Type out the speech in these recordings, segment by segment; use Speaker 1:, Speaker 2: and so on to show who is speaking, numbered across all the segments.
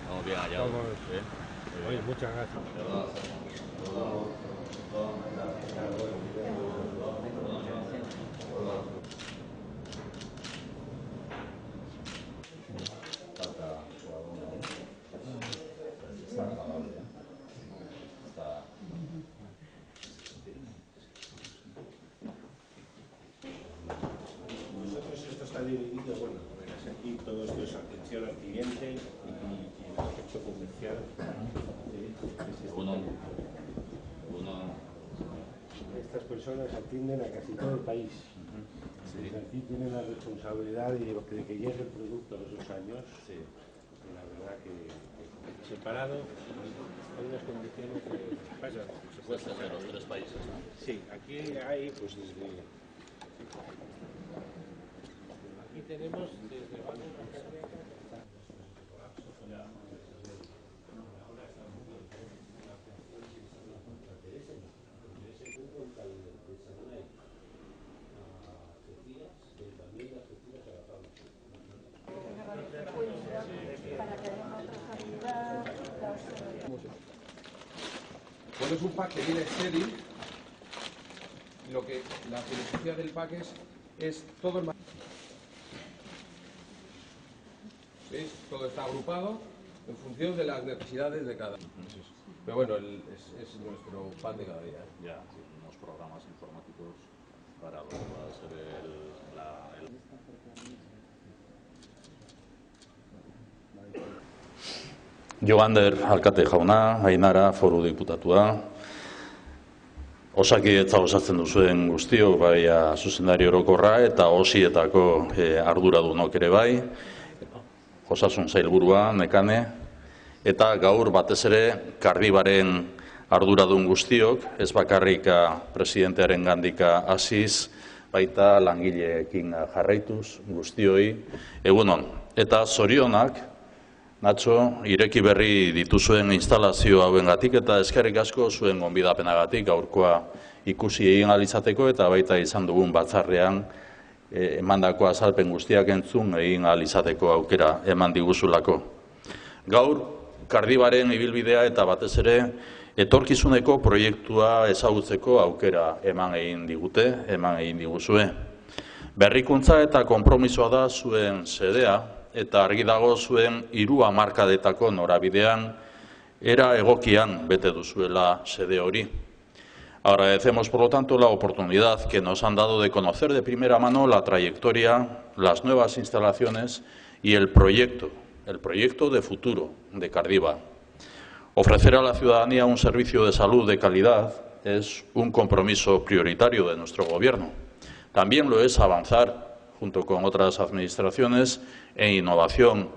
Speaker 1: Estamos bien hallados. ¿Sí?
Speaker 2: Oye, muchas gracias.
Speaker 3: Nosotros esto está dividido, bueno, verás aquí todo esto es atención al cliente y el aspecto comercial. Estas personas atienden a casi todo el país. Sí. Aquí tienen la responsabilidad de que llegue el producto a los 2 años. Sí. Y la verdad que separado hay unas condiciones que pasan.
Speaker 1: Se puede hacer en los 3 países, ¿no?
Speaker 3: Sí, aquí hay, pues desde... Aquí tenemos desde...
Speaker 4: Bueno, es un pack que viene estéril. La filosofía del pack es todo el material. ¿Veis? Todo está agrupado en función de las necesidades de cada. Pero bueno, es nuestro pan de cada día.
Speaker 1: Ya, sí, unos programas informáticos para lo que pueda ser Joander Alkate jauna, Ainara foru diputatua, Osakidetza osatzen duzuen guztiok, bai zuzendari orokorra eta osietako arduradunok ere bai, Osasun sailburua, Nekane, eta gaur batez ere Kardibaren arduradun guztiok, ez bakarrik presidentearen gandika hasiz, baita langileekin jarraituz guztioi, egunon. Eta zorionak, Nacho, ireki berri dituzuen instalazio hauengatik eta eskerrik asko zuen gonbidapenagatik gaurkoa ikusi egin ahal izateko eta baita izan dugun batzarrean emandako azalpen guztiak entzun egin ahal izateko aukera eman diguzulako. Gaur, Kardibaren ibilbidea eta batez ere etorkizuneko proiektua ezagutzeko aukera eman egin diguzue. Berrikuntza eta konpromisoa da zuen xedea, eta argi dago zuen 3 hamarkadetako norabidean era egokian bete duzuela xede hori. Agradecemos, por lo tanto, la oportunidad que nos han dado de conocer de primera mano la trayectoria, las nuevas instalaciones y el proyecto de futuro de Cardiva. Ofrecer a la ciudadanía un servicio de salud de calidad es un compromiso prioritario de nuestro Gobierno. También lo es avanzar junto con otras administraciones, en innovación,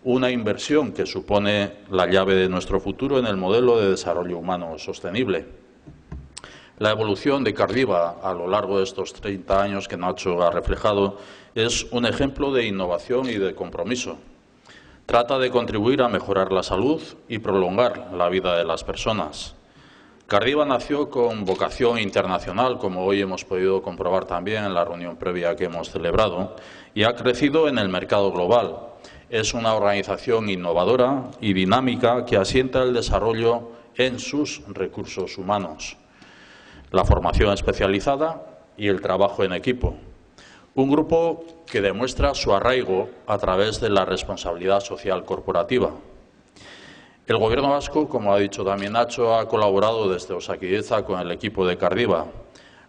Speaker 1: una inversión que supone la llave de nuestro futuro en el modelo de desarrollo humano sostenible. La evolución de Cardiva a lo largo de estos 30 años que Nacho ha reflejado es un ejemplo de innovación y de compromiso. Trata de contribuir a mejorar la salud y prolongar la vida de las personas. Cardiva nació con vocación internacional, como hoy hemos podido comprobar también en la reunión previa que hemos celebrado, y ha crecido en el mercado global. Es una organización innovadora y dinámica que asienta el desarrollo en sus recursos humanos, la formación especializada y el trabajo en equipo. Un grupo que demuestra su arraigo a través de la responsabilidad social corporativa. El Gobierno vasco, como ha dicho también Nacho, ha colaborado desde Osakidetza con el equipo de Cardiva.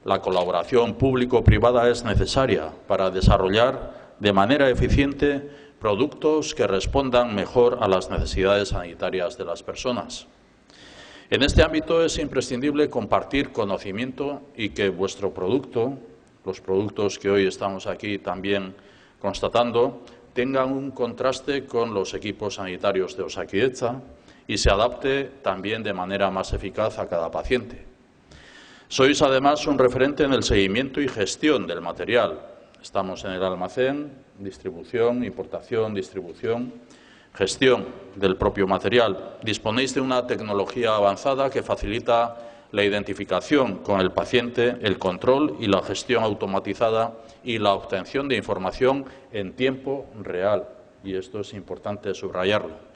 Speaker 1: La colaboración público-privada es necesaria para desarrollar de manera eficiente productos que respondan mejor a las necesidades sanitarias de las personas. En este ámbito es imprescindible compartir conocimiento y que vuestro producto, los productos que hoy estamos aquí también constatando, tengan un contraste con los equipos sanitarios de Osakidetza y se adapte también de manera más eficaz a cada paciente. Sois además un referente en el seguimiento y gestión del material. Estamos en el almacén, distribución, importación, distribución, gestión del propio material. Disponéis de una tecnología avanzada que facilita la identificación con el paciente, el control y la gestión automatizada y la obtención de información en tiempo real. Y esto es importante subrayarlo.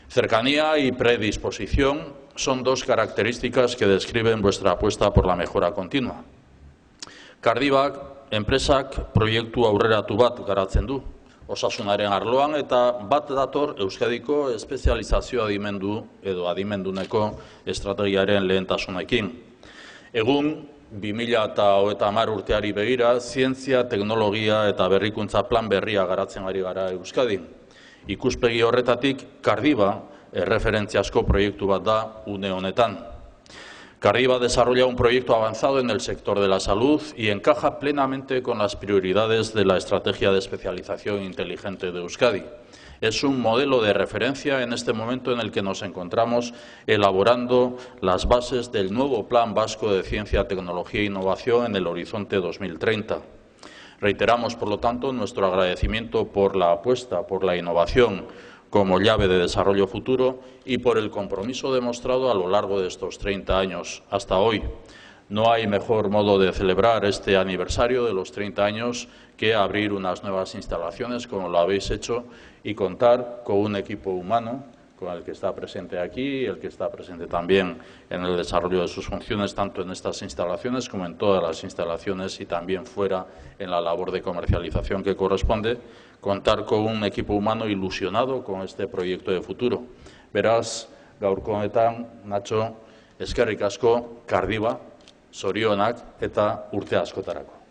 Speaker 1: Cercanía y predisposición son dos características que describen vuestra apuesta por la mejora continua. Kardibak enpresak proiektu aurreratu bat garatzen du, osasunaren arloan eta bat dator Euskadiko espezializazio adimendu edo adimenduneko estrategiaren lehentasunekin. Egun, 2030 urteari begira, zientzia, teknologia eta berrikuntza plan berria garatzen ari gara Euskadin. Ikuspegi horretatik, Kardiba erreferentziazko proiektu bat da une honetan. Kardiba desarrolla un proyecto avanzado en el sector de la salud y encaja plenamente con las prioridades de la Estrategia de Especialización Inteligente de Euskadi. Es un modelo de referencia en este momento en el que nos encontramos elaborando las bases del nuevo Plan Vasco de Ciencia, Tecnología e Innovación en el horizonte 2030. Reiteramos, por lo tanto, nuestro agradecimiento por la apuesta por la innovación como llave de desarrollo futuro y por el compromiso demostrado a lo largo de estos 30 años hasta hoy. No hay mejor modo de celebrar este aniversario de los 30 años que abrir unas nuevas instalaciones, como lo habéis hecho, y contar con un equipo humano, con el que está presente aquí y el que está presente también en el desarrollo de sus funciones, tanto en estas instalaciones como en todas las instalaciones y también fuera en la labor de comercialización que corresponde, contar con un equipo humano ilusionado con este proyecto de futuro. Beraz, gaurko honetan, Nacho, eskerrik asko, Kardiba, zorionak eta urte askotarako.